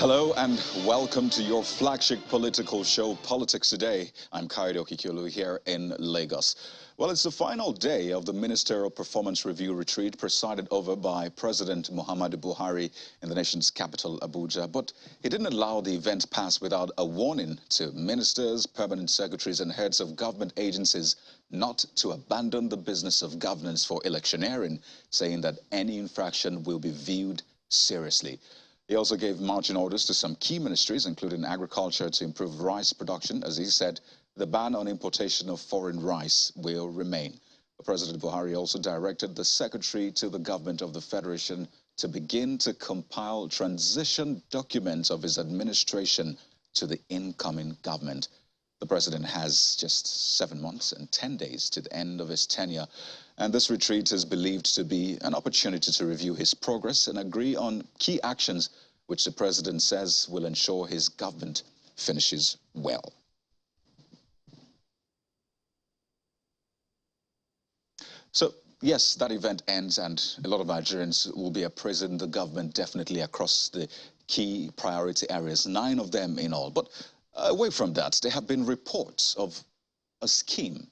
Hello and welcome to your flagship political show, Politics Today. I'm Farooq here in Lagos. Well, it's the final day of the Ministerial Performance Review Retreat presided over by President Muhammadu Buhari in the nation's capital, Abuja. But he didn't allow the event pass without a warning to ministers, permanent secretaries and heads of government agencies not to abandon the business of governance for electioneering, saying that any infraction will be viewed seriously. He also gave marching orders to some key ministries, including agriculture, to improve rice production. As he said, the ban on importation of foreign rice will remain. President Buhari also directed the secretary to the government of the Federation to begin to compile transition documents of his administration to the incoming government. The president has just 7 months and 10 days to the end of his tenure. And this retreat is believed to be an opportunity to review his progress and agree on key actions which the president says will ensure his government finishes well. So, yes, that event ends and a lot of Nigerians will be appraising the government definitely across the key priority areas, 9 of them in all. But away from that, there have been reports of a scheme,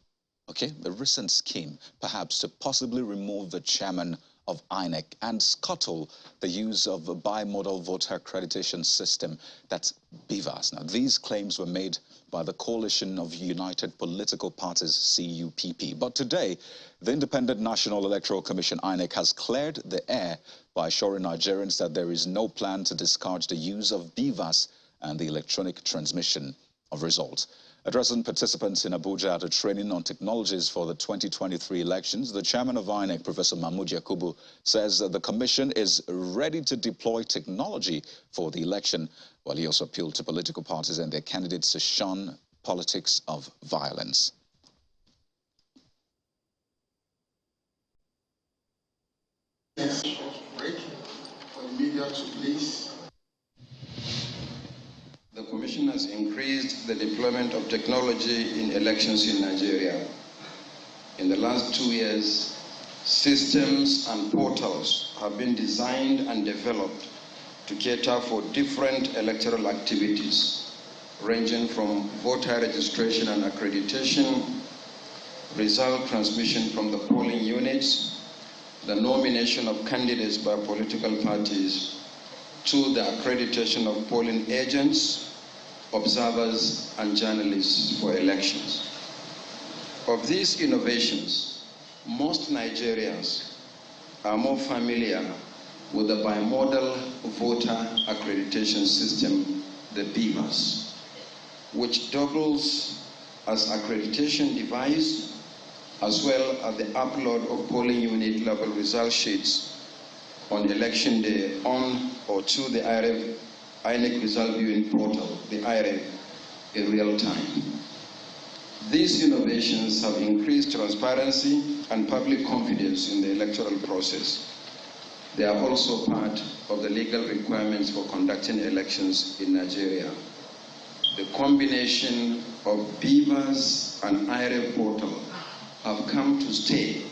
a recent scheme, perhaps to possibly remove the chairman of INEC and scuttle the use of a bimodal voter accreditation system, that's BVAS. Now, these claims were made by the Coalition of United Political Parties, CUPP. But today, the Independent National Electoral Commission, INEC, has cleared the air by assuring Nigerians that there is no plan to discourage the use of BVAS and the electronic transmission of results. Addressing participants in Abuja at a training on technologies for the 2023 elections, the chairman of INEC, Professor Mahmood Yakubu, says that the commission is ready to deploy technology for the election, while he also appealed to political parties and their candidates to shun politics of violence. Yes, break for the media to please. The Commission has increased the deployment of technology in elections in Nigeria. In the last 2 years, systems and portals have been designed and developed to cater for different electoral activities, ranging from voter registration and accreditation, result transmission from the polling units, the nomination of candidates by political parties, to the accreditation of polling agents, observers, and journalists for elections. Of these innovations, most Nigerians are more familiar with the bimodal voter accreditation system, the BVAS, which doubles as accreditation device, as well as the upload of polling unit level result sheets on election day on or to the INEC result viewing portal, the IREV, in real time. These innovations have increased transparency and public confidence in the electoral process. They are also part of the legal requirements for conducting elections in Nigeria. The combination of BVAS and IREV portal have come to stay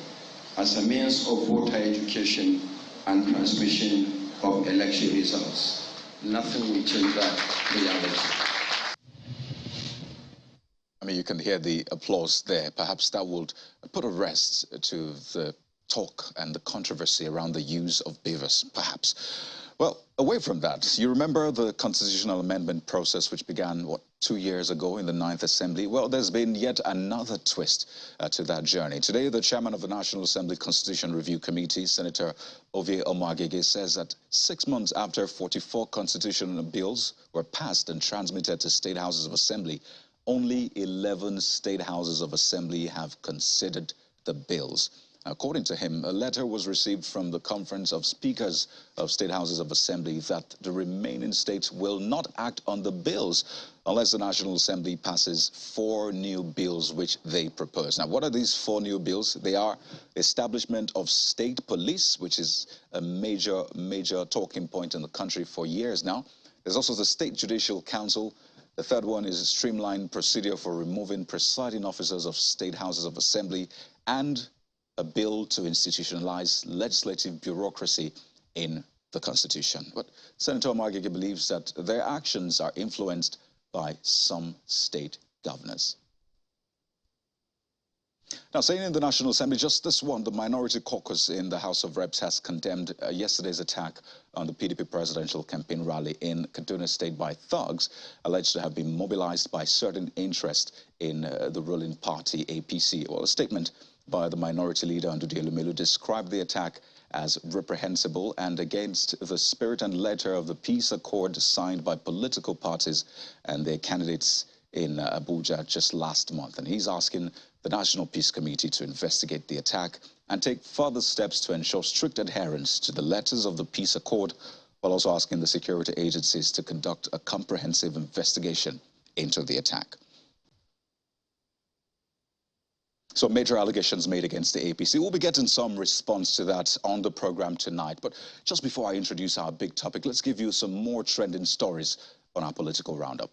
as a means of voter education and transmission of election results. Nothing will change that reality. I mean, you can hear the applause there. Perhaps that would put a rest to the talk and the controversy around the use of BVAS, perhaps. Well, away from that, you remember the constitutional amendment process which began, 2 years ago in the 9th Assembly? Well, there's been yet another twist to that journey. Today, the chairman of the National Assembly Constitution Review Committee, Senator Ovie Omoagege, says that 6 months after 44 constitutional bills were passed and transmitted to state houses of assembly, only 11 state houses of assembly have considered the bills. According to him, a letter was received from the Conference of Speakers of State Houses of Assembly that the remaining states will not act on the bills unless the National Assembly passes 4 new bills which they propose. Now, what are these 4 new bills? They are establishment of state police, which is a major talking point in the country for years now. There's also the State Judicial Council. The third one is a streamlined procedure for removing presiding officers of State Houses of Assembly, and a bill to institutionalize legislative bureaucracy in the Constitution. But Senator Omagege believes that their actions are influenced by some state governors. Now, saying in the National Assembly, just this one, the minority caucus in the House of Reps has condemned yesterday's attack on the PDP presidential campaign rally in Kaduna State by thugs alleged to have been mobilized by certain interests in the ruling party, APC. Well, a statement by the minority leader, Ndudi Elumelu, described the attack as reprehensible and against the spirit and letter of the peace accord signed by political parties and their candidates in Abuja just last month. And he's asking the National Peace Committee to investigate the attack and take further steps to ensure strict adherence to the letters of the peace accord, while also asking the security agencies to conduct a comprehensive investigation into the attack. So major allegations made against the APC. We'll be getting some response to that on the program tonight. But just before I introduce our big topic, let's give you some more trending stories on our political roundup.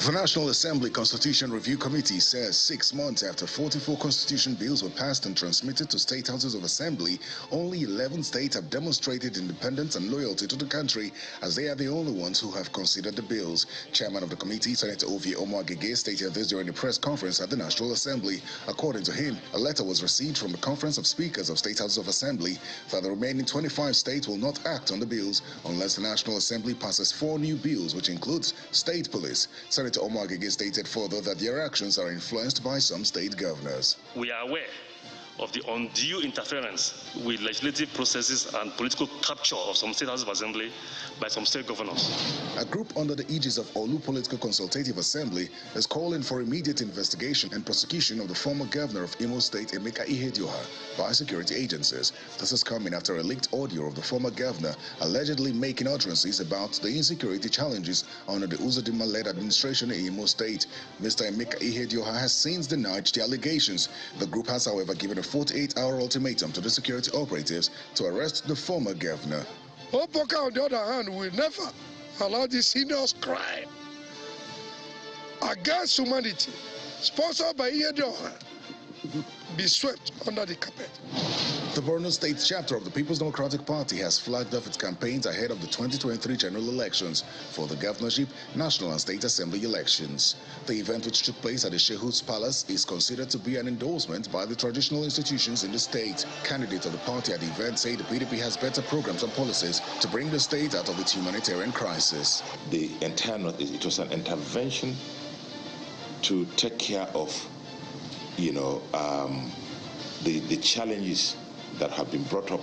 The National Assembly Constitution Review Committee says 6 months after 44 constitution bills were passed and transmitted to state houses of assembly, only 11 states have demonstrated independence and loyalty to the country, as they are the only ones who have considered the bills. Chairman of the committee, Senator Omagege, stated this during a press conference at the National Assembly. According to him, a letter was received from the Conference of Speakers of State Houses of Assembly that the remaining 25 states will not act on the bills unless the National Assembly passes 4 new bills, which includes state police. Senator Omagege stated further that their actions are influenced by some state governors. We are aware of the undue interference with legislative processes and political capture of some state houses of assembly by some state governors. A group under the aegis of Olu Political Consultative Assembly is calling for immediate investigation and prosecution of the former governor of Imo State, Emeka Ihedioha, by security agencies. This is coming after a leaked audio of the former governor allegedly making utterances about the insecurity challenges under the Uzodinma-led administration in Imo State. Mr. Emeka Ihedioha has since denied the allegations. The group has, however, given a 48-hour ultimatum to the security operatives to arrest the former governor. Opoka, on the other hand, will never allow this heinous crime against humanity, sponsored by Ihedioha, be swept under the carpet. The Borno State chapter of the People's Democratic Party has flagged off its campaigns ahead of the 2023 general elections for the governorship, national and state assembly elections. The event, which took place at the Shehut's Palace, is considered to be an endorsement by the traditional institutions in the state. Candidates of the party at the event say the PDP has better programs and policies to bring the state out of its humanitarian crisis. The entire North, it was an intervention to take care of, the challenges that have been brought up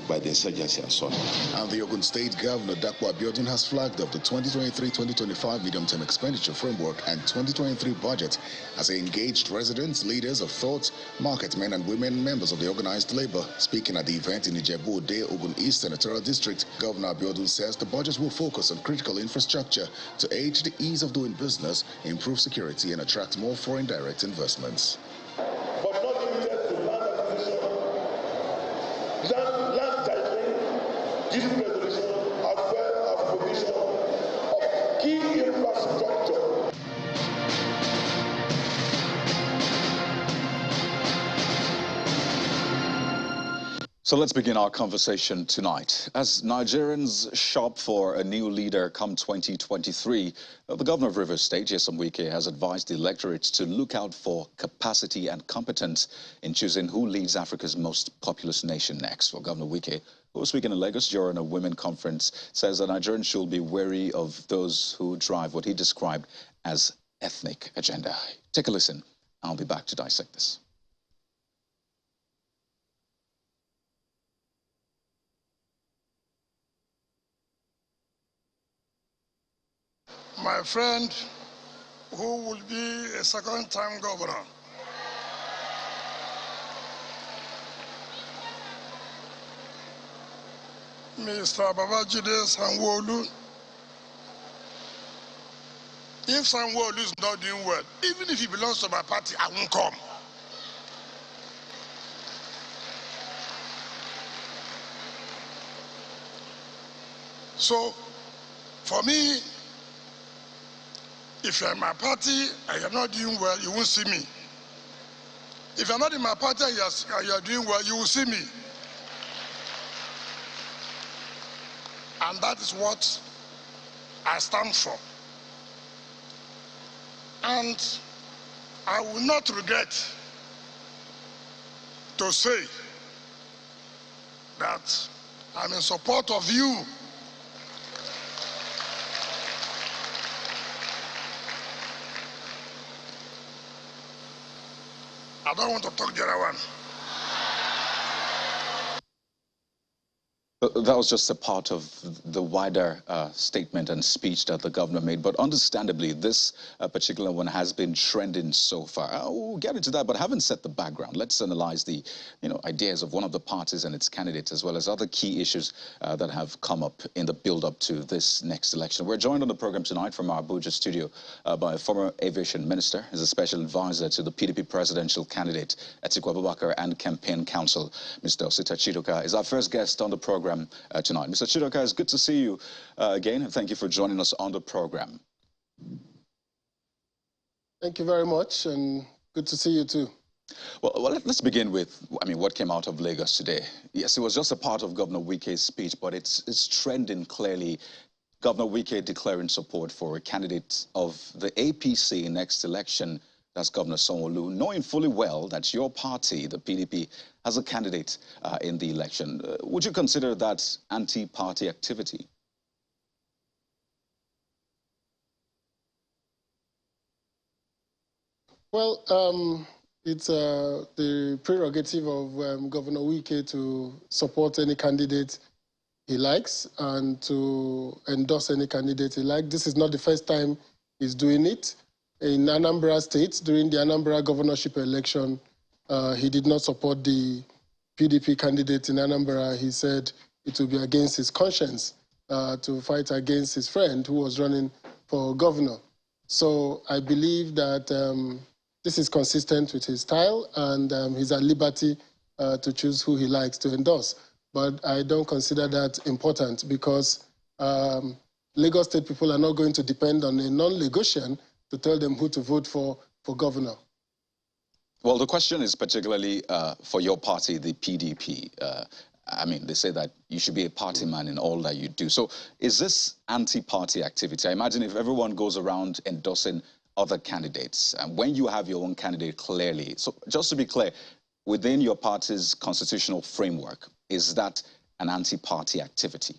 by the insurgency and so on. And the Ogun State Governor, Dapo Abiodun, has flagged up the 2023-2025 medium-term expenditure framework and 2023 budget as he engaged residents, leaders of thought, market men and women, members of the organized labor. Speaking at the event in Ijebu-Ode, Ogun East Senatorial District, Governor Abiodun says the budget will focus on critical infrastructure to aid the ease of doing business, improve security and attract more foreign direct investments. But not limited to land acquisition, land titling, dispute resolution, as well as provision of key infrastructure. So let's begin our conversation tonight. As Nigerians shop for a new leader come 2023, the governor of Rivers State, Wike, has advised the electorate to look out for capacity and competence in choosing who leads Africa's most populous nation next. Well, Governor Wike, who was speaking in Lagos during a women conference, says that Nigerians should be wary of those who drive what he described as ethnic agenda. Take a listen. I'll be back to dissect this. My friend, who will be a second-time governor, Mr. Babajide Sanwo-Olu. If Sanwo-Olu is not doing well, even if he belongs to my party, I won't come. So, for me, if you're in my party and you're not doing well, you won't see me. If you're not in my party and you're doing well, you will see me. And that is what I stand for. And I will not regret to say that I'm in support of you. I don't want to talk the other one. That was just a part of the wider statement and speech that the governor made. But understandably, this particular one has been trending so far. We'll get into that, but having set the background, let's analyze the ideas of one of the parties and its candidates, as well as other key issues that have come up in the build-up to this next election. We're joined on the program tonight from our Abuja studio by a former aviation minister, as a special advisor to the PDP presidential candidate, Atiku Abubakar, and campaign counsel, Mr. Osita Chidoka, is our first guest on the program tonight. Mr. Chidoka, it's good to see you again, and thank you for joining us on the program. Thank you very much, and good to see you too. Well, let's begin with, what came out of Lagos today. Yes, it was just a part of Governor Wike's speech, but it's trending clearly. Governor Wike declaring support for a candidate of the APC next election, that's Governor Sanwo-Olu, knowing fully well that your party, the PDP, has a candidate in the election. Would you consider that anti-party activity? Well, it's the prerogative of Governor Wike to support any candidate he likes and to endorse any candidate he likes. This is not the first time he's doing it. In Anambra State, during the Anambra governorship election, he did not support the PDP candidate in Anambra. He said it would be against his conscience to fight against his friend who was running for governor. So I believe that this is consistent with his style, and he's at liberty to choose who he likes to endorse. But I don't consider that important because Lagos State people are not going to depend on a non-Lagosian to tell them who to vote for governor. Well, the question is particularly for your party, the PDP. They say that you should be a party man in all that you do. So is this anti-party activity? I imagine if everyone goes around endorsing other candidates, and when you have your own candidate clearly, so just to be clear, within your party's constitutional framework, is that an anti-party activity?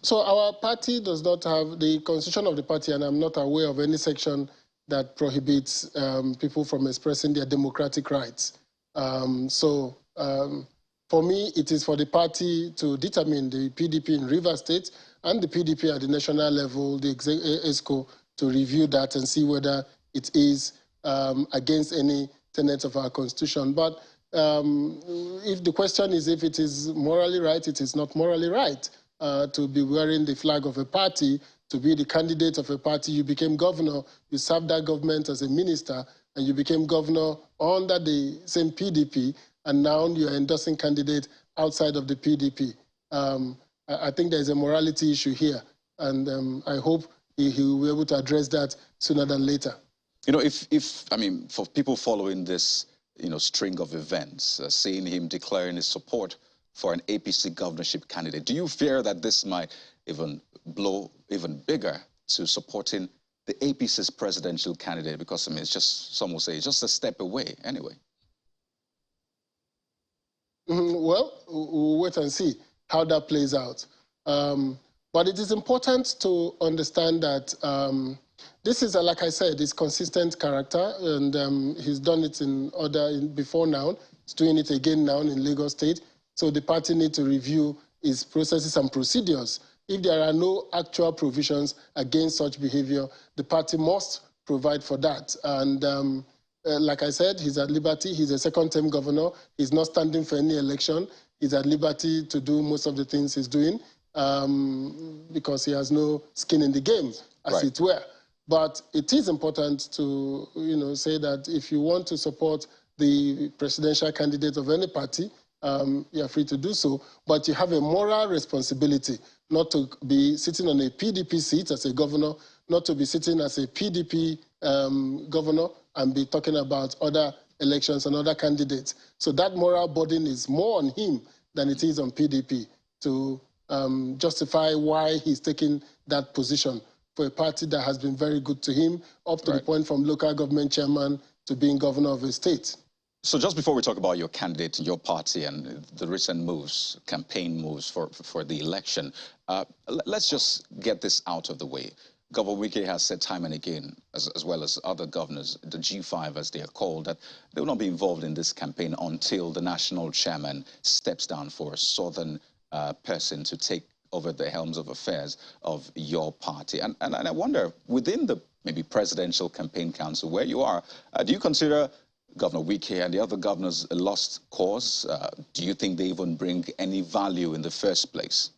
So our party does not have the constitution of the party, and I'm not aware of any section that prohibits people from expressing their democratic rights. For me, it is for the party to determine, the PDP in Rivers State and the PDP at the national level, the ESCO, to review that and see whether it is against any tenets of our constitution. But if the question is if it is morally right, it is not morally right. To be wearing the flag of a party, to be the candidate of a party. You became governor, you served that government as a minister, and you became governor under the same PDP, and now you're endorsing candidate outside of the PDP. I think there's a morality issue here, and I hope he will be able to address that sooner than later. For people following this, string of events, seeing him declaring his support for an APC governorship candidate, do you fear that this might even blow even bigger to supporting the APC's presidential candidate? Because, it's just, some will say, it's just a step away anyway. Well, we'll wait and see how that plays out. But it is important to understand that this is, like I said, his consistent character, and he's done it before now. He's doing it again now in Lagos State. So the party needs to review its processes and procedures. If there are no actual provisions against such behavior, the party must provide for that. And like I said, he's at liberty. He's a second-term governor. He's not standing for any election. He's at liberty to do most of the things he's doing because he has no skin in the game, as it were. But it is important to, say that if you want to support the presidential candidate of any party, you're free to do so. But you have a moral responsibility not to be sitting on a PDP seat as a governor, not to be sitting as a PDP governor and be talking about other elections and other candidates. So that moral burden is more on him than it is on PDP to justify why he's taking that position for a party that has been very good to him, up to the point from local government chairman to being governor of a state. So just before we talk about your candidate, your party, and the recent moves, campaign moves for the election, let's just get this out of the way. Governor Wike has said time and again, as well as other governors, the G5 as they are called, that they will not be involved in this campaign until the national chairman steps down for a southern person to take over the helms of affairs of your party. And I wonder, within the maybe presidential campaign council where you are, do you consider Governor Wike and the other governors a lost cause? Do you think they even bring any value in the first place?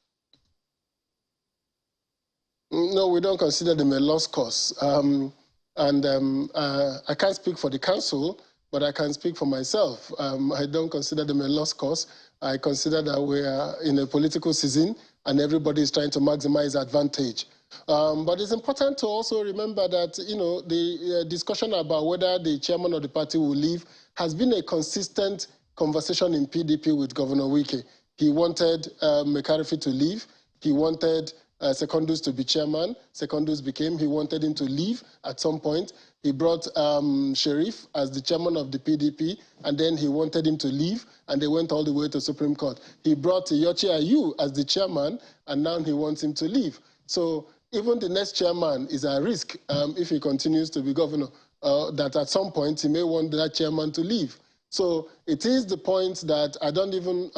No, we don't consider them a lost cause. I can't speak for the council, but I can speak for myself. I don't consider them a lost cause. I consider that we are in a political season and everybody is trying to maximize advantage. But it's important to also remember that, you know, the discussion about whether the chairman of the party will leave has been a consistent conversation in PDP with Governor Wike. He wanted McCarthy to leave. He wanted Secondus to be chairman. Secondus became. He wanted him to leave at some point. He brought Sheriff as the chairman of the PDP, and then he wanted him to leave, and they went all the way to Supreme Court. He brought Yochi Ayu as the chairman, and now he wants him to leave. So even the next chairman is at risk if he continues to be governor, that at some point he may want that chairman to leave. So it is the point that I don't even,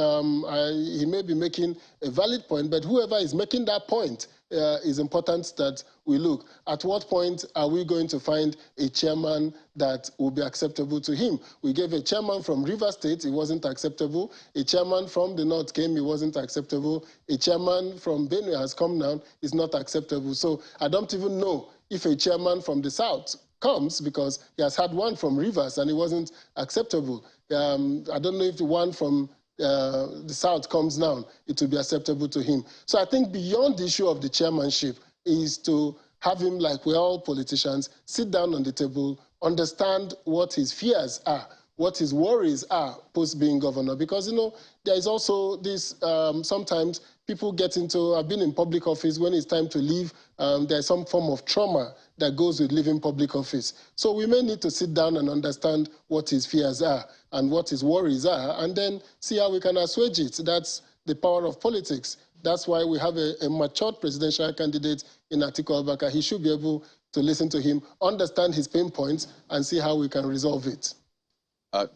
he may be making a valid point, but whoever is making that point is important that we look. At what point are we going to find a chairman that will be acceptable to him? We gave a chairman from Rivers State, it wasn't acceptable. A chairman from the North came, it wasn't acceptable. A chairman from Benue has come now, it's not acceptable. So I don't even know if a chairman from the South comes, because he has had one from Rivers and it wasn't acceptable. I don't know if the one from the South comes now, it will be acceptable to him. So I think beyond the issue of the chairmanship is to have him, like we're all politicians, sit down on the table, understand what his fears are, what his worries are post being governor. Because, you know, there is also this, sometimes people get into, I've been in public office, when it's time to leave, there's some form of trauma that goes with leaving public office. So we may need to sit down and understand what his fears are and what his worries are, and then see how we can assuage it. That's the power of politics. That's why we have a matured presidential candidate in Atiku Abubakar. He should be able to listen to him, understand his pain points, and see how we can resolve it.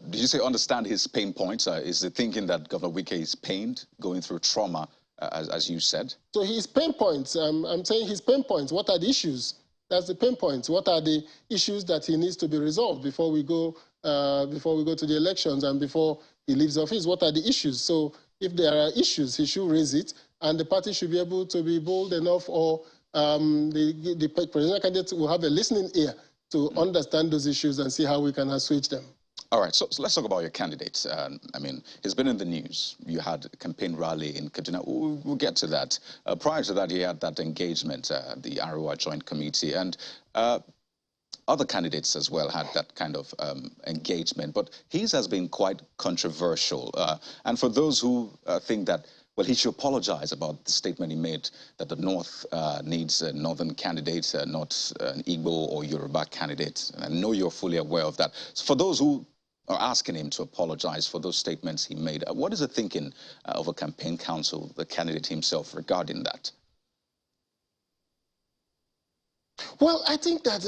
Did you say understand his pain points? Is the thinking that Governor Wike is pained, going through trauma, as you said? So his pain points, I'm saying his pain points, what are the issues? That's the pain points. What are the issues that he needs to be resolved before we go to the elections and before he leaves office? What are the issues? So if there are issues, he should raise it, and the party should be able to be bold enough, or the presidential candidate will have a listening ear to understand those issues and see how we can assuage them. All right, so let's talk about your candidate. I mean, he's been in the news. You had a campaign rally in Kaduna. We'll get to that. Prior to that, he had that engagement, the Arua Joint Committee, and other candidates as well had that kind of engagement. But his has been quite controversial. And for those who think that, well, he should apologize about the statement he made that the North needs a Northern candidate, not an Igbo or Yoruba candidate. And I know you're fully aware of that. So for those who are asking him to apologize for those statements he made, what is the thinking of a campaign council, the candidate himself, regarding that? Well, I think that,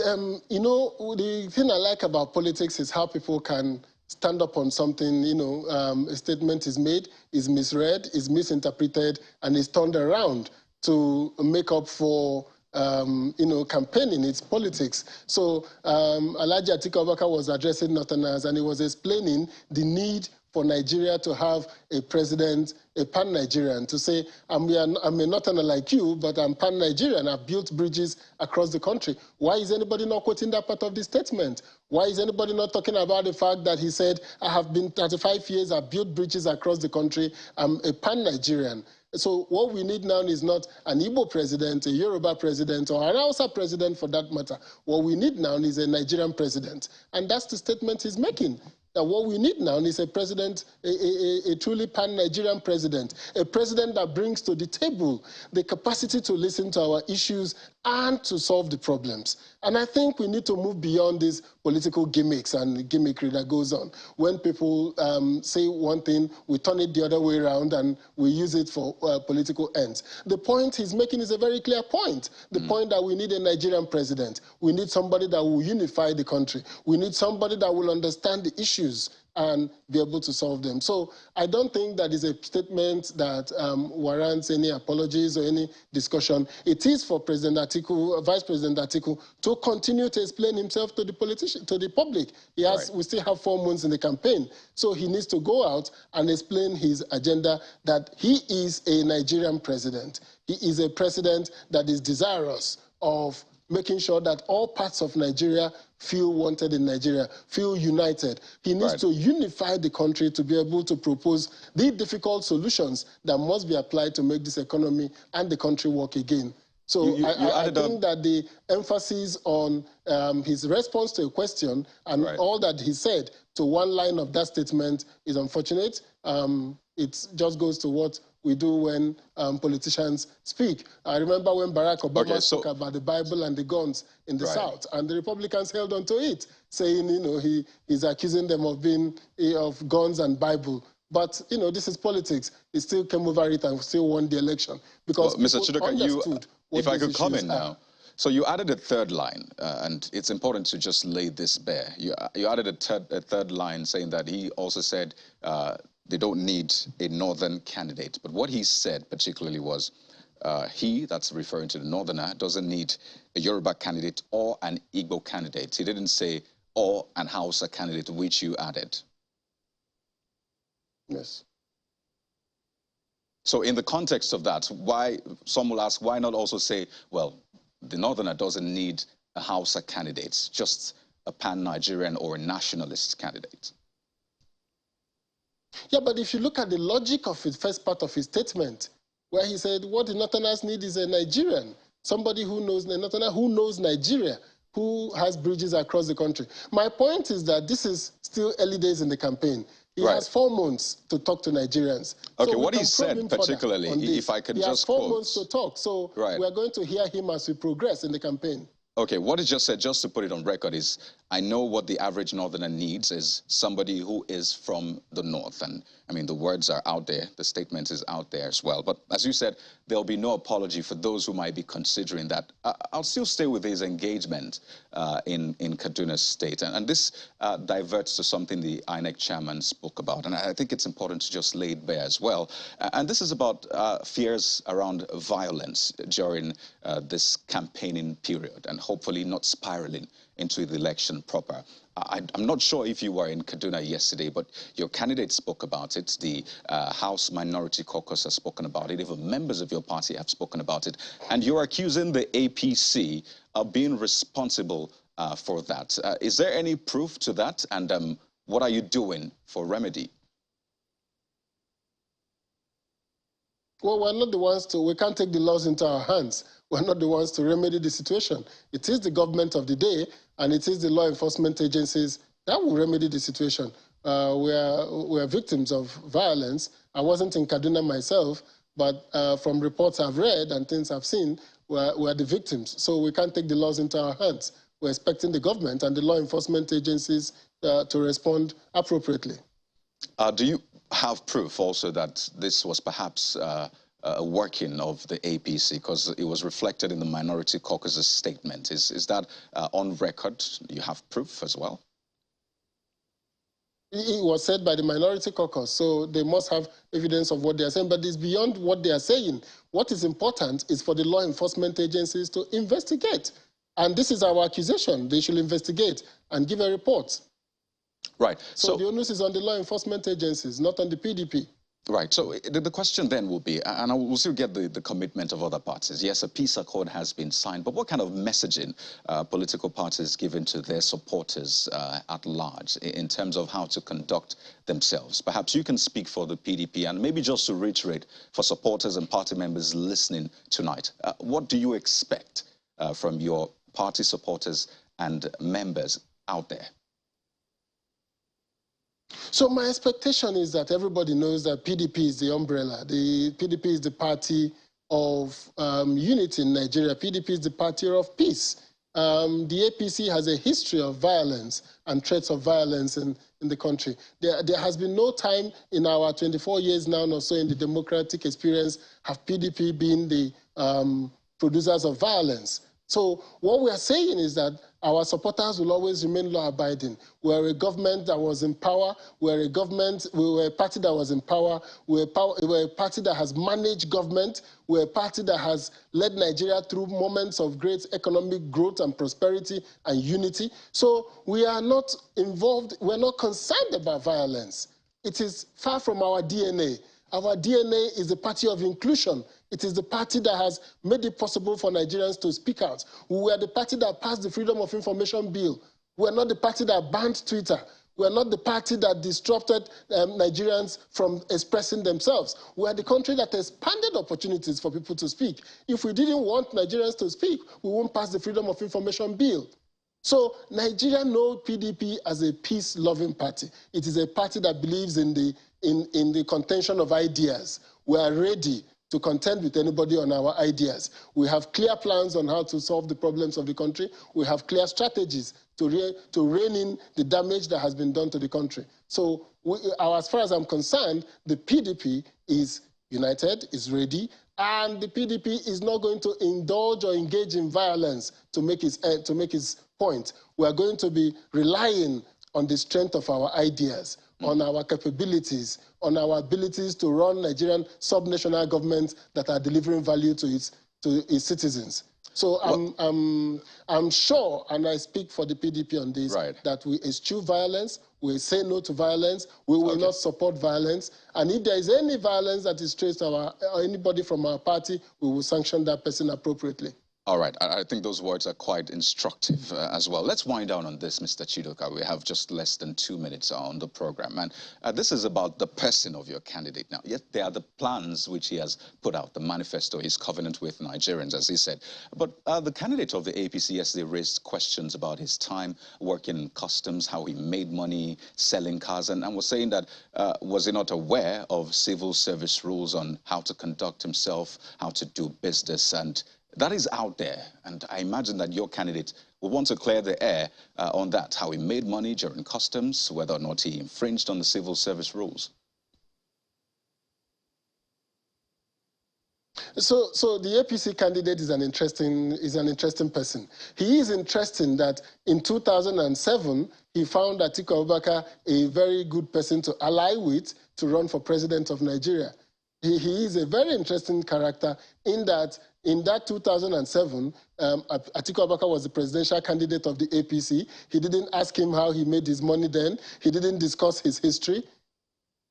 you know, the thing I like about politics is how people can stand up on something, you know, a statement is made, is misread, is misinterpreted, and is turned around to make up for, you know, campaigning. It's politics. So Alhaji Atiku Abubakar was addressing Northerners, and he was explaining the need for Nigeria to have a president, a pan-Nigerian, to say, I'm a northerner like you, but I'm pan-Nigerian. I've built bridges across the country. Why is anybody not quoting that part of the statement? Why is anybody not talking about the fact that he said, I have been 35 years, I've built bridges across the country, I'm a pan-Nigerian. So what we need now is not an Igbo president, a Yoruba president, or an Hausa president for that matter. What we need now is a Nigerian president. And that's the statement he's making. That what we need now is a president, a truly pan-Nigerian president, a president that brings to the table the capacity to listen to our issues and to solve the problems. And I think we need to move beyond these political gimmicks and gimmickry that goes on. When people say one thing, we turn it the other way around and we use it for political ends. The point he's making is a very clear point. The point that we need a Nigerian president. We need somebody that will unify the country. We need somebody that will understand the issues and be able to solve them. So I don't think that is a statement that warrants any apologies or any discussion. It is for President Atiku, Vice President Atiku, to continue to explain himself to the to the public. He has, we still have 4 months in the campaign, so he needs to go out and explain his agenda that he is a Nigerian president. He is a president that is desirous of making sure that all parts of Nigeria feel wanted in Nigeria, feel united. He needs to unify the country to be able to propose the difficult solutions that must be applied to make this economy and the country work again. So I think that the emphasis on his response to a question and all that he said to one line of that statement is unfortunate. It just goes to what we do when politicians speak. I remember when Barack Obama spoke about the Bible and the guns in the South, and the Republicans held on to it, saying, you know, he's accusing them of being of guns and Bible. But, you know, this is politics. He still came over it and still won the election. Because Mr. Chidoka, if I could comment now. So you added a third line, and it's important to just lay this bare. You added a third line saying that he also said they don't need a northern candidate. But what he said particularly was that's referring to the northerner, doesn't need a Yoruba candidate or an Igbo candidate. He didn't say or an Hausa candidate, which you added. Yes. So in the context of that, why, some will ask, why not also say, well, the northerner doesn't need a Hausa candidate, just a pan-Nigerian or a nationalist candidate? Yeah, but if you look at the logic of his first part of his statement, where he said what the northerners need is a Nigerian, somebody who knows the northerner, who knows Nigeria, who has bridges across the country. My point is that this is still early days in the campaign. He has 4 months to talk to Nigerians. Okay, so what he said particularly, if I could just quote. He has 4 months to talk, so we are going to hear him as we progress in the campaign. Okay, what he just said, just to put it on record, is I know what the average northerner needs is somebody who is from the north. And I mean, the words are out there, the statement is out there as well. But as you said, there'll be no apology for those who might be considering that. I'll still stay with his engagement in Kaduna State. And this diverts to something the INEC chairman spoke about. And I think it's important to just lay it bare as well. And this is about fears around violence during this campaigning period, and hopefully not spiraling into the election proper. I'm not sure if you were in Kaduna yesterday, but your candidate spoke about it. The House Minority Caucus has spoken about it. Even members of your party have spoken about it. And you're accusing the APC of being responsible for that. Is there any proof to that? And what are you doing for remedy? Well, we're not the ones we can't take the laws into our hands. We're not the ones to remedy the situation. It is the government of the day, and it is the law enforcement agencies that will remedy the situation. We are victims of violence. I wasn't in Kaduna myself, but from reports I've read and things I've seen, we're the victims. So we can't take the laws into our hands. We're expecting the government and the law enforcement agencies to respond appropriately. Do you have proof also that this was perhaps a working of the APC, because it was reflected in the Minority Caucus's statement? Is that on record? You have proof as well? It was said by the Minority Caucus, so they must have evidence of what they are saying, but it's beyond what they are saying. What is important is for the law enforcement agencies to investigate. And this is our accusation. They should investigate and give a report. Right. So the onus is on the law enforcement agencies, not on the PDP. Right. So the question then will be, and I will still get the commitment of other parties. Yes, a peace accord has been signed, but what kind of messaging political parties given to their supporters at large in terms of how to conduct themselves? Perhaps you can speak for the PDP and maybe just to reiterate for supporters and party members listening tonight. What do you expect from your party supporters and members out there? So my expectation is that everybody knows that PDP is the umbrella. The PDP is the party of unity in Nigeria. PDP is the party of peace. The APC has a history of violence and threats of violence in the country. There has been no time in our 24 years now or so in the democratic experience have PDP been the producers of violence. So what we are saying is that our supporters will always remain law-abiding. We're a government that was in power. We were a party that was in power. We're a party that has managed government. We're a party that has led Nigeria through moments of great economic growth and prosperity and unity. So we are not involved, we're not concerned about violence. It is far from our DNA. Our DNA is the party of inclusion. It is the party that has made it possible for Nigerians to speak out. We are the party that passed the Freedom of Information Bill. We are not the party that banned Twitter. We are not the party that disrupted Nigerians from expressing themselves. We are the country that expanded opportunities for people to speak. If we didn't want Nigerians to speak, we won't pass the Freedom of Information Bill. So Nigeria knows PDP as a peace-loving party. It is a party that believes in the contention of ideas. We are ready to contend with anybody on our ideas. We have clear plans on how to solve the problems of the country. We have clear strategies to rein in the damage that has been done to the country. So as far as I'm concerned, the PDP is united, is ready, and the PDP is not going to indulge or engage in violence to make its point. We are going to be relying on the strength of our ideas, on our capabilities, on our abilities to run Nigerian subnational governments that are delivering value to its citizens. So I'm sure, and I speak for the PDP on this, that we eschew violence, we say no to violence, we will not support violence, and if there is any violence that is traced to anybody from our party, we will sanction that person appropriately. All right, I think those words are quite instructive as well. Let's wind down on this, Mr. Chidoka. We have just less than 2 minutes on the program. And this is about the person of your candidate now. Yet there are the plans which he has put out, the manifesto, his covenant with Nigerians, as he said. But the candidate of the APC yesterday raised questions about his time working in customs, how he made money selling cars, and was saying that was he not aware of civil service rules on how to conduct himself, how to do business, and that is out there, and I imagine that your candidate will want to clear the air on that, how he made money during customs, whether or not he infringed on the civil service rules. So the APC candidate is an interesting person. He is interesting that in 2007, he found Atiku Abubakar a very good person to ally with to run for president of Nigeria. He is a very interesting character in that 2007, Atiku Abubakar was the presidential candidate of the APC. He didn't ask him how he made his money then. He didn't discuss his history.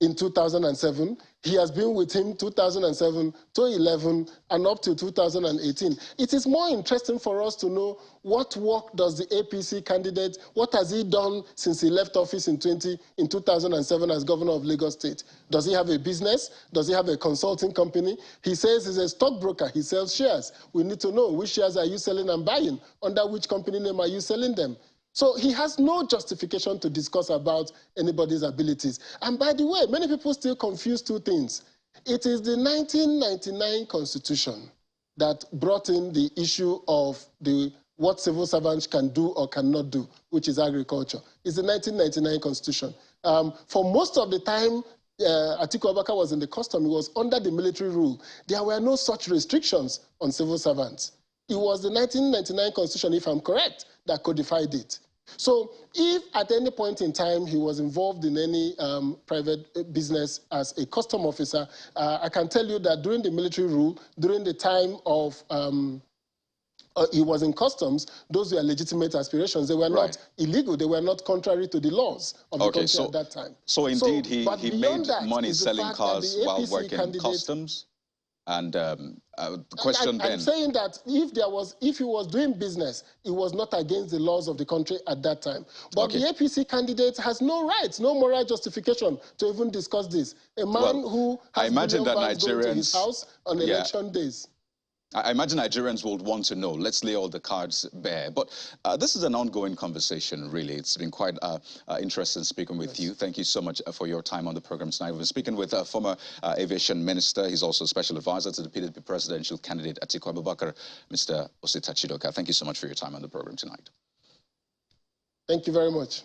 In 2007, he has been with him 2007 to 11 and up to 2018. It is more interesting for us to know what work does the APC candidate, what has he done since he left office in 2007 as governor of Lagos State? Does he have a business? Does he have a consulting company? He says he's a stockbroker. He sells shares. We need to know which shares are you selling and buying? Under which company name are you selling them? So he has no justification to discuss about anybody's abilities. And by the way, many people still confuse two things. It is the 1999 Constitution that brought in the issue of what civil servants can do or cannot do, which is agriculture. It's the 1999 Constitution. For most of the time, Atiku Abubakar was in the custom. He was under the military rule. There were no such restrictions on civil servants. It was the 1999 Constitution, if I'm correct, that codified it. So if at any point in time he was involved in any private business as a custom officer, I can tell you that during the military rule, during the time of he was in customs, those were legitimate aspirations. They were not illegal. They were not contrary to the laws of the country at that time. So indeed, he made money is the selling fact cars that the while APC working in customs. And the question then... I'm saying that if he was doing business, it was not against the laws of the country at that time. But the APC candidate has no rights, no moral justification to even discuss this. A man who has million vans going to his house on election days. I imagine Nigerians would want to know. Let's lay all the cards bare. But this is an ongoing conversation, really. It's been quite interesting speaking with you. Thank you so much for your time on the program tonight. We've been speaking with former aviation minister. He's also special advisor to the PDP presidential candidate Atiku Abubakar, Mr. Osita Chidoka. Thank you so much for your time on the program tonight. Thank you very much.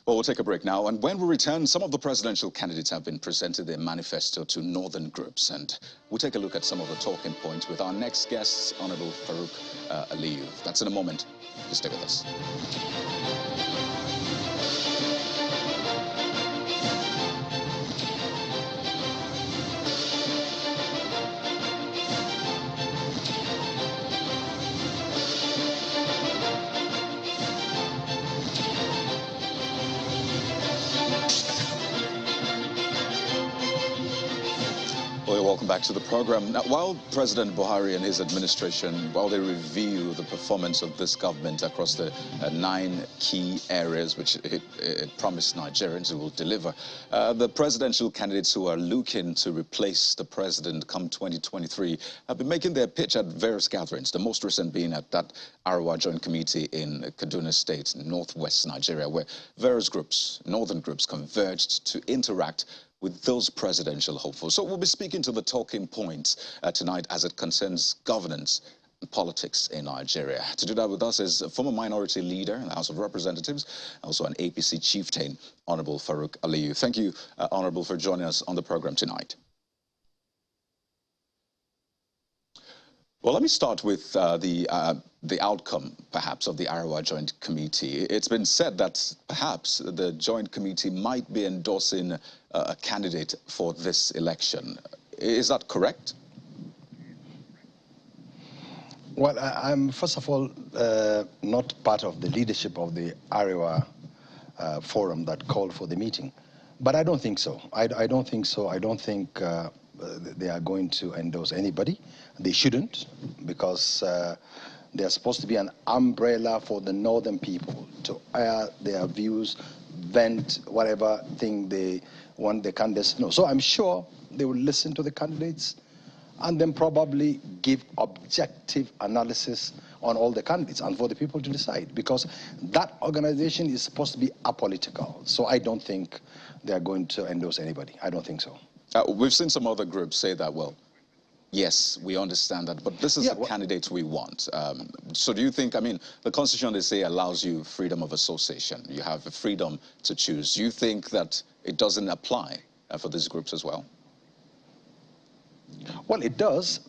Well, we'll take a break now, and when we return, some of the presidential candidates have been presented their manifesto to northern groups, and we'll take a look at some of the talking points with our next guest, Honorable Farooq Aliyu. That's in a moment. Just stay with us. Welcome back to the program. Now, while President Buhari and his administration, while they review the performance of this government across the 9 key areas which it promised Nigerians it will deliver, the presidential candidates who are looking to replace the president come 2023 have been making their pitch at various gatherings, the most recent being at that Arawa Joint Committee in Kaduna State, northwest Nigeria, where various groups, northern groups, converged to interact with those presidential hopefuls. So we'll be speaking to the talking points tonight as it concerns governance and politics in Nigeria. To do that with us is a former minority leader in the House of Representatives, also an APC chieftain, Honorable Farooq Aliyu. Thank you, Honorable, for joining us on the program tonight. Well, let me start with the outcome, perhaps, of the Arawa Joint Committee. It's been said that perhaps the Joint Committee might be endorsing a candidate for this election. Is that correct? Well, I'm, first of all, not part of the leadership of the Arawa forum that called for the meeting. But I don't think so. I don't think so. I don't think they are going to endorse anybody. They shouldn't, because they're supposed to be an umbrella for the northern people to air their views, vent whatever thing they want the candidates to know. So I'm sure they will listen to the candidates and then probably give objective analysis on all the candidates and for the people to decide, because that organization is supposed to be apolitical. So I don't think they are going to endorse anybody. I don't think so. We've seen some other groups say that, well, yes, we understand that, but this is the candidate we want. So do you think, I mean, the Constitution, they say, allows you freedom of association. You have the freedom to choose. Do you think that it doesn't apply for these groups as well? Well, it does,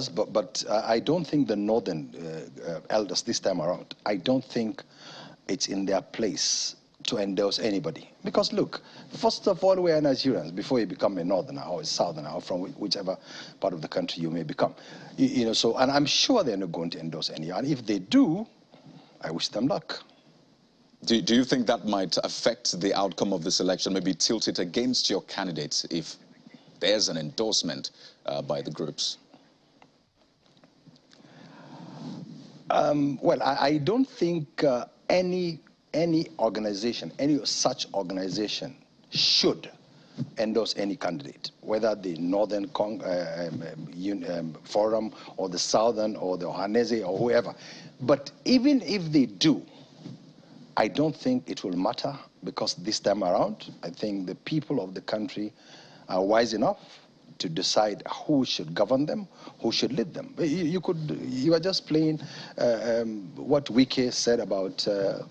but I don't think the northern elders this time around, I don't think it's in their place to endorse anybody. Because look, first of all, we are Nigerians before you become a northerner or a southerner or from whichever part of the country you may become. You know, so, and I'm sure they're not going to endorse any. And if they do, I wish them luck. Do you think that might affect the outcome of this election, maybe tilt it against your candidates if there's an endorsement by the groups? Well, I don't think any organization, any such organization should endorse any candidate, whether the Northern Forum or the Southern or the Ohanese or whoever. But even if they do, I don't think it will matter, because this time around, I think the people of the country are wise enough to decide who should govern them, who should lead them. You are just playing what Wike said about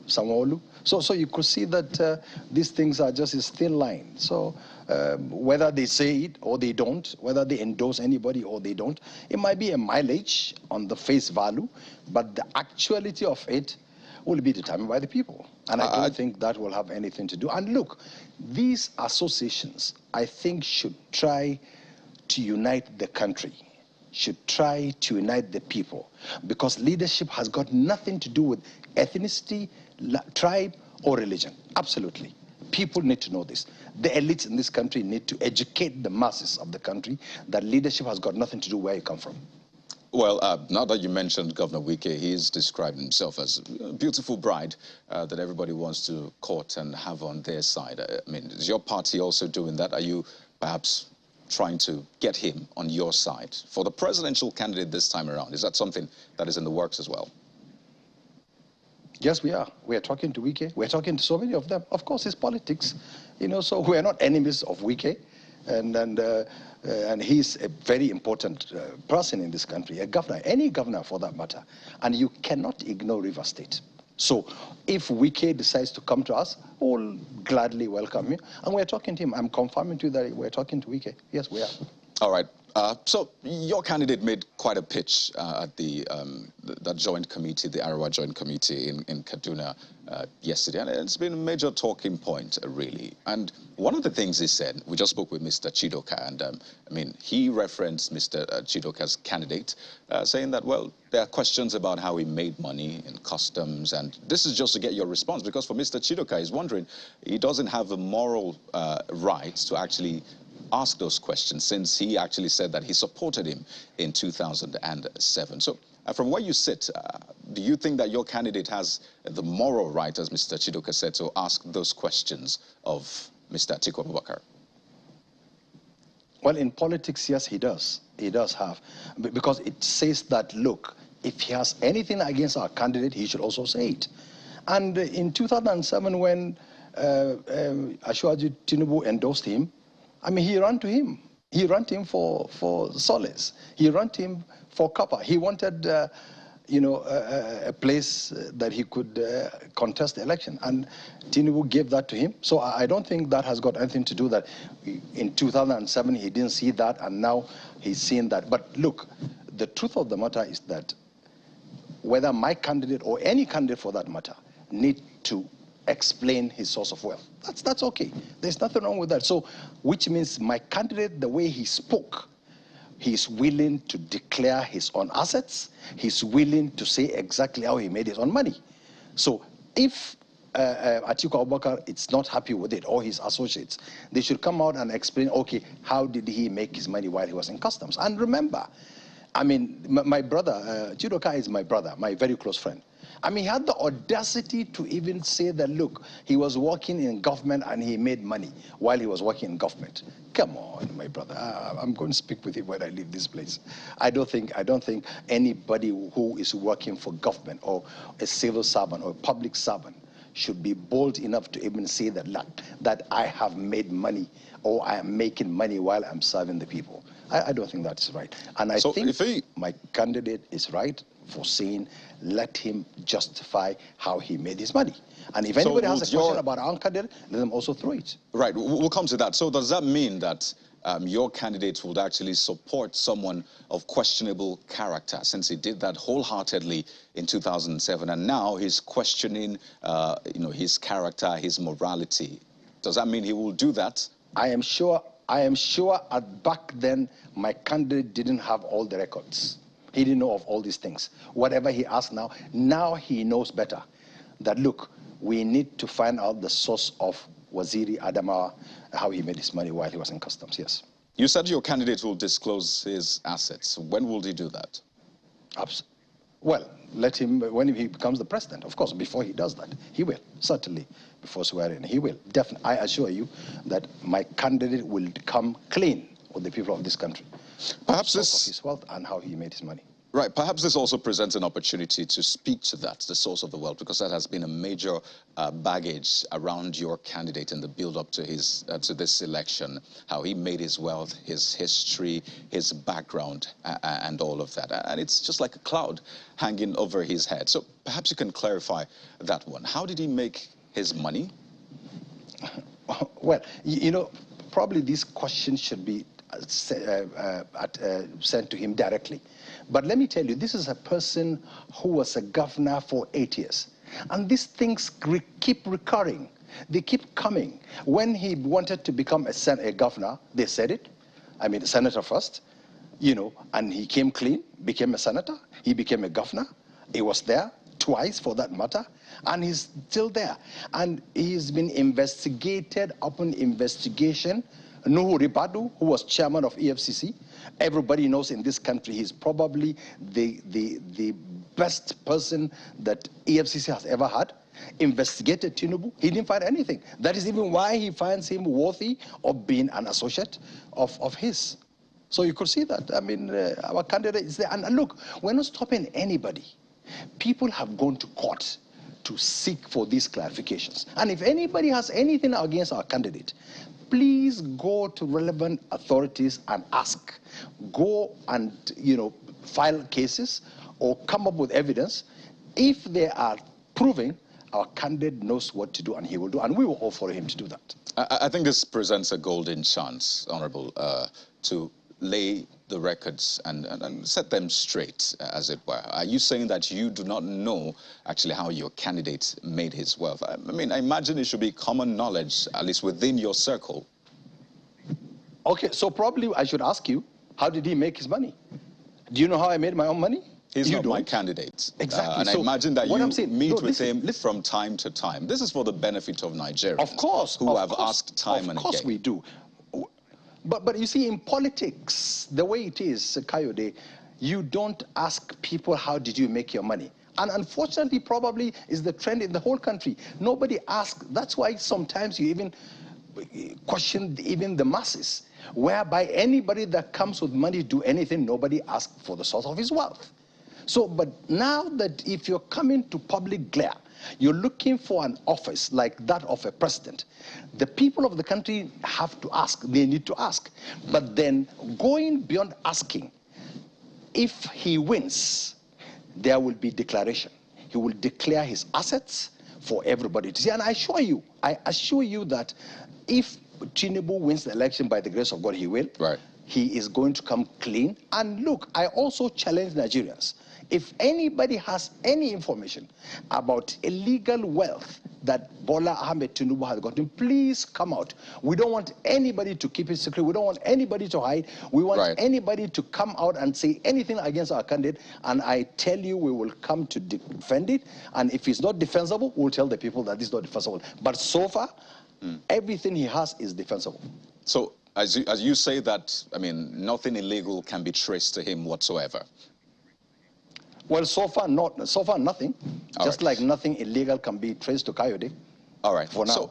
Sanwo-Olu. So you could see that these things are just a thin line. So whether they say it or they don't, whether they endorse anybody or they don't, it might be a mileage on the face value, but the actuality of it will be determined by the people. And I don't think that will have anything to do. And look, these associations, I think, should try to unite the country should try to unite the people, because leadership has got nothing to do with ethnicity, tribe, or religion. Absolutely. People need to know this. The elites in this country need to educate the masses of the country that leadership has got nothing to do where you come from. Well, now that you mentioned Governor Wike, he's described himself as a beautiful bride that everybody wants to court and have on their side. I mean, is your party also doing that? Are you perhaps trying to get him on your side for the presidential candidate this time around? Is that something that is in the works as well? Yes, we are. We are talking to Wike. We're talking to so many of them. Of course, it's politics, you know, so we're not enemies of Wike. And he's a very important person in this country, a governor, any governor for that matter. And you cannot ignore River State. So if Wike decides to come to us, we'll gladly welcome him. And we're talking to him. I'm confirming to you that we're talking to Wike. Yes, we are. All right. So your candidate made quite a pitch at that joint committee, the Arawa Joint Committee in Kaduna yesterday, and it's been a major talking point, really. And one of the things he said, we just spoke with Mr. Chidoka, and I mean, he referenced Mr. Chidoka's candidate, saying that, well, there are questions about how he made money in customs, and this is just to get your response, because for Mr. Chidoka, he's wondering, he doesn't have a moral right to actually ask those questions, since he actually said that he supported him in 2007. So from where you sit, do you think that your candidate has the moral right, as Mr. Chidoka said, to ask those questions of Mr. Atiku Abubakar? Well, in politics, yes, he does. He does have, because it says that, look, if he has anything against our candidate, he should also say it. And in 2007, when Ashwaju Tinubu endorsed him, I mean, he ran to him. He ran to him for solace. He ran to him for copper. He wanted, you know, a place that he could contest the election. And Tinubu gave that to him. So I don't think that has got anything to do that in 2007 he didn't see that and now he's seeing that. But look, the truth of the matter is that whether my candidate or any candidate for that matter need to explain his source of wealth. That's okay. There's nothing wrong with that. So, which means my candidate, the way he spoke, he's willing to declare his own assets. He's willing to say exactly how he made his own money. So, if Atiku Abubakar is not happy with it, or his associates, they should come out and explain, okay, how did he make his money while he was in customs? And remember, I mean, my brother, Chidoka is my brother, my very close friend. I mean, he had the audacity to even say that, look, he was working in government and he made money while he was working in government. Come on, my brother. I'm going to speak with him when I leave this place. I don't think anybody who is working for government or a civil servant or a public servant should be bold enough to even say that I have made money or I am making money while I'm serving the people. I don't think that's right. And I think my candidate is right for saying, let him justify how he made his money. And if anybody has a question about our candidate, let them also throw it. Right, we'll come to that. So does that mean that your candidate would actually support someone of questionable character, since he did that wholeheartedly in 2007, and now he's questioning you know, his character, his morality? Does that mean he will do that? I am sure back then my candidate didn't have all the records. He didn't know of all these things. Whatever he asked now he knows better. That, look, we need to find out the source of Waziri Adamawa, how he made his money while he was in customs, yes. You said your candidate will disclose his assets. When will he do that? Well, let him, when he becomes the president, of course, before he does that, he will, certainly, before swearing, he will. Definitely, I assure you that my candidate will come clean with the people of this country. Perhaps the source of his wealth and how he made his money. Right, perhaps this also presents an opportunity to speak to that, the source of the wealth, because that has been a major baggage around your candidate in the build-up to his to this election, how he made his wealth, his history, his background, and all of that. And it's just like a cloud hanging over his head. So perhaps you can clarify that one. How did he make his money? Well, you know, probably these questions should be sent to him directly. But let me tell you, this is a person who was a governor for 8 years. And these things keep recurring. They keep coming. When he wanted to become a governor, they said it. I mean, the senator first. you know, and he came clean, became a senator, he became a governor, he was there twice for that matter, and he's still there. And he's been investigated upon investigation. Nuhu Ribadu, who was chairman of EFCC, everybody knows in this country he's probably the best person that EFCC has ever had, investigated Tinubu. He didn't find anything. That is even why he finds him worthy of being an associate of his. So you could see that. I mean, our candidate is there. And look, we're not stopping anybody. People have gone to court to seek for these clarifications. And if anybody has anything against our candidate, please go to relevant authorities and ask. Go and, you know, file cases or come up with evidence. If they are proving, our candidate knows what to do and he will do, and we will all follow him to do that. I think this presents a golden chance, Honorable, to lay the records and set them straight, as it were. Are you saying that you do not know actually how your candidate made his wealth? I mean, I imagine it should be common knowledge, at least within your circle. Okay, so probably I should ask you, how did he make his money? Do you know how I made my own money? He's not my candidate. Exactly. And so I imagine that you meet with him listen. from time to time. This is for the benefit of Nigerians. Of course. Who have asked time and again. Of course we do. But you see, in politics, the way it is, Kayode, you don't ask people, how did you make your money? And unfortunately, probably is the trend in the whole country. Nobody asks. That's why sometimes you even question even the masses, whereby anybody that comes with money to do anything, nobody asks for the source of his wealth. So, but now that if you're coming to public glare, you're looking for an office like that of a president, the people of the country have to ask, they need to ask. But then going beyond asking, if he wins, there will be declaration. He will declare his assets for everybody to see. And I assure you that if Tinubu wins the election, by the grace of God, he will. Right. He is going to come clean. And look, I also challenge Nigerians. If anybody has any information about illegal wealth that Bola Ahmed Tinubu has gotten, please come out. We don't want anybody to keep it secret. We don't want anybody to hide. We want anybody to come out and say anything against our candidate. And I tell you, we will come to defend it. And if it's not defensible, we'll tell the people that it's not defensible. But so far, everything he has is defensible. So as you say that, I mean, nothing illegal can be traced to him whatsoever. Well, so far nothing. Just like nothing illegal can be traced to Kayode. All right. For now.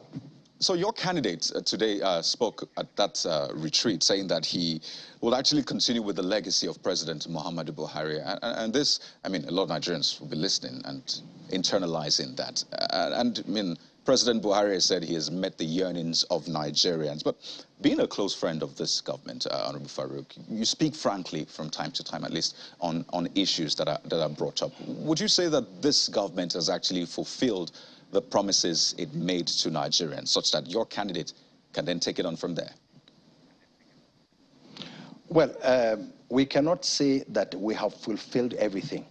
So your candidate today spoke at that retreat, saying that he will actually continue with the legacy of President Muhammadu Buhari. And this, I mean, a lot of Nigerians will be listening and internalizing that. And I mean, President Buhari has said he has met the yearnings of Nigerians. But being a close friend of this government, Honorable Farooq, you speak frankly from time to time, at least, on issues that are brought up. Would you say that this government has actually fulfilled the promises it made to Nigerians, such that your candidate can then take it on from there? Well, we cannot say that we have fulfilled everything.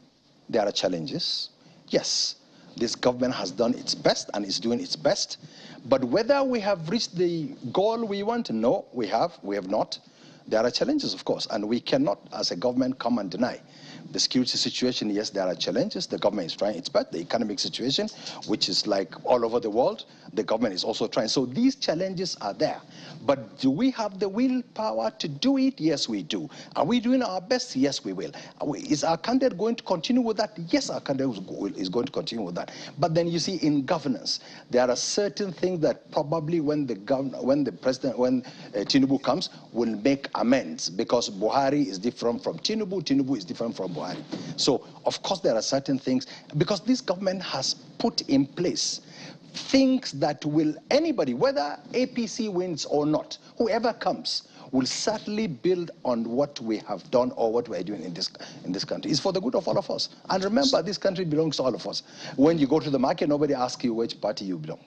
There are challenges. Yes. This government has done its best and is doing its best. But whether we have reached the goal we want, no, we have not. There are challenges, of course, and we cannot, as a government, come and deny. The security situation, yes, there are challenges. The government is trying its best. The economic situation, which is like all over the world, the government is also trying. So these challenges are there. But do we have the willpower to do it? Yes, we do. Are we doing our best? Yes, we will. Is our candidate going to continue with that? Yes, our candidate is going to continue with that. But then you see, in governance, there are certain things that probably when Tinubu comes, will make amends, because Buhari is different from Tinubu, Tinubu is different from Buhari. So, of course, there are certain things, because this government has put in place things that will, anybody, whether APC wins or not, whoever comes, will certainly build on what we have done or what we're doing in this country. It's for the good of all of us. And remember, this country belongs to all of us. When you go to the market, nobody asks you which party you belong.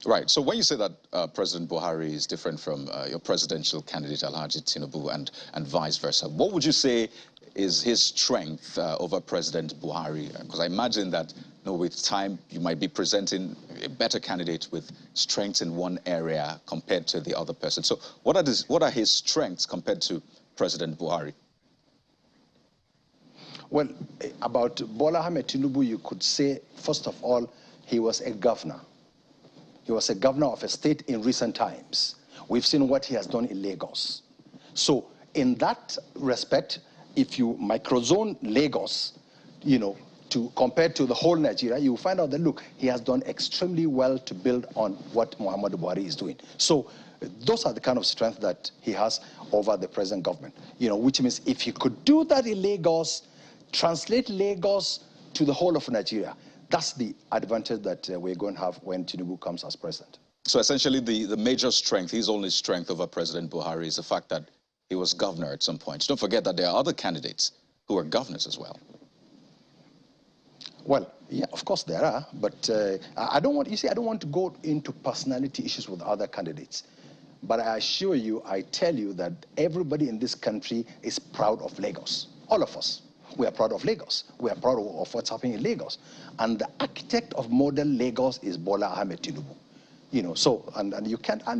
Right. So when you say that President Buhari is different from your presidential candidate, Alhaji Tinubu, and vice versa, what would you say is his strength over President Buhari? Because I imagine that with time, you might be presenting a better candidate with strengths in one area compared to the other person. So what are his strengths compared to President Buhari? Well, about Bola Ahmed Tinubu, you could say, first of all, he was a governor. He was a governor of a state in recent times. We've seen what he has done in Lagos. So in that respect, if you microzone Lagos, you know, compared to the whole Nigeria, you will find out that, look, he has done extremely well to build on what Muhammadu Buhari is doing. So those are the kind of strength that he has over the present government, you know, which means if he could do that in Lagos, translate Lagos to the whole of Nigeria, that's the advantage that we're going to have when Tinubu comes as president. So essentially the major strength, his only strength over President Buhari is the fact that he was governor at some point. Don't forget that there are other candidates who are governors as well. Well, yeah, of course there are, but I don't want, you see, I don't want to go into personality issues with other candidates. But I assure you, I tell you that everybody in this country is proud of Lagos. All of us. We are proud of Lagos. We are proud of what's happening in Lagos. And the architect of modern Lagos is Bola Ahmed Tinubu. You know, so, and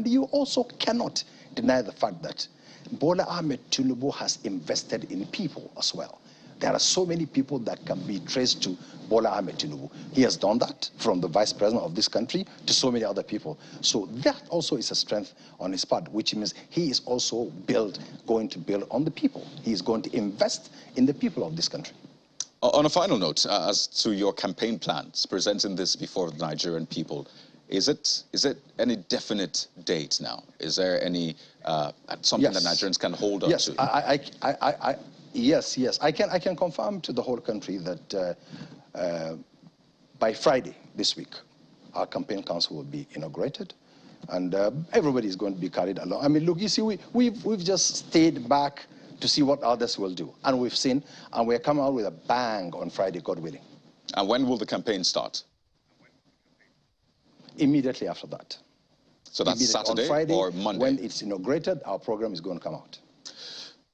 you also cannot deny the fact that Bola Ahmed Tinubu has invested in people as well. There are so many people that can be traced to Bola Ahmed Tinubu. He has done that from the vice president of this country to so many other people. So that also is a strength on his part, which means he is also going to build on the people. He is going to invest in the people of this country. On a final note, as to your campaign plans, presenting this before the Nigerian people, is it any definite date now? Is there any something that Nigerians can hold on to? Yes, I can confirm to the whole country that by Friday this week, our campaign council will be inaugurated, and everybody is going to be carried along. I mean, look, you see, we've just stayed back to see what others will do, and we've seen, and we're coming out with a bang on Friday, God willing. And when will the campaign start? Immediately after that. So that's Saturday on Friday, or Monday? When it's inaugurated, our program is going to come out.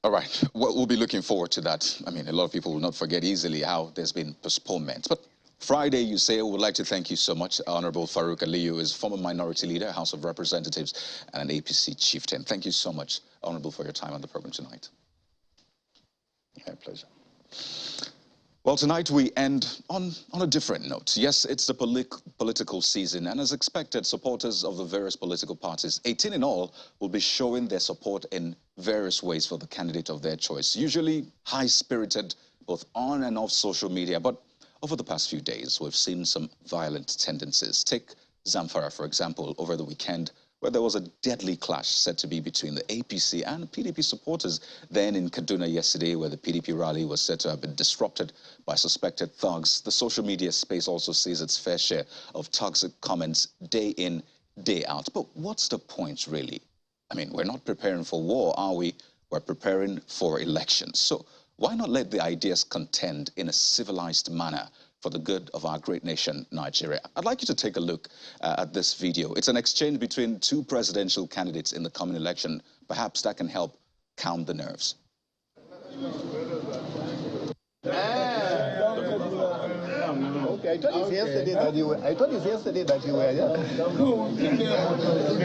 All right, we'll be looking forward to that. I mean, a lot of people will not forget easily how there's been postponements. But Friday, you say, would like to thank you so much. Honorable Farooq Aliyu is former minority leader, House of Representatives, and an APC chieftain. Thank you so much, Honorable, for your time on the program tonight. My pleasure. Well, tonight we end on a different note. Yes, it's the political season, and as expected, supporters of the various political parties, 18 in all, will be showing their support in various ways for the candidate of their choice, usually high-spirited, both on and off social media. But over the past few days, we've seen some violent tendencies. Take Zamfara, for example, over the weekend, where there was a deadly clash said to be between the APC and PDP supporters. Then in Kaduna yesterday, where the PDP rally was said to have been disrupted by suspected thugs. The social media space also sees its fair share of toxic comments day in, day out. But what's the point, really? I mean, we're not preparing for war, are we? We're preparing for elections. So why not let the ideas contend in a civilized manner for the good of our great nation, Nigeria? I'd like you to take a look at this video. It's an exchange between two presidential candidates in the coming election. Perhaps that can help calm the nerves. Okay, I told you yesterday that you were. I told you yesterday that you were. Yeah.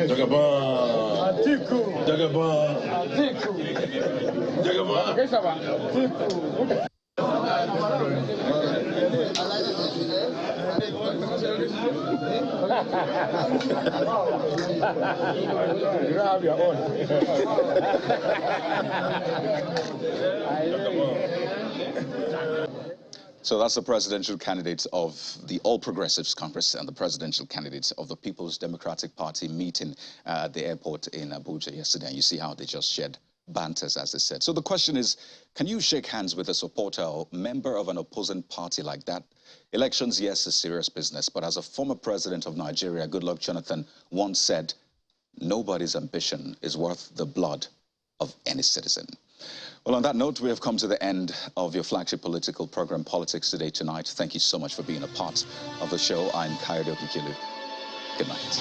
Jagaba. Atiku. Jagaba. Atiku. Jagaba. Atiku. You have your own. So that's the presidential candidates of the All Progressives Congress and the presidential candidates of the People's Democratic Party meeting at the airport in Abuja yesterday. And you see how they just shared banters, as they said. So the question is, can you shake hands with a supporter or member of an opposing party like that? Elections, yes, is serious business. But as a former president of Nigeria, Goodluck Jonathan, once said, nobody's ambition is worth the blood of any citizen. Well, on that note, we have come to the end of your flagship political program, Politics Today tonight. Thank you so much for being a part of the show. I'm Kayode Okikilu. Good night.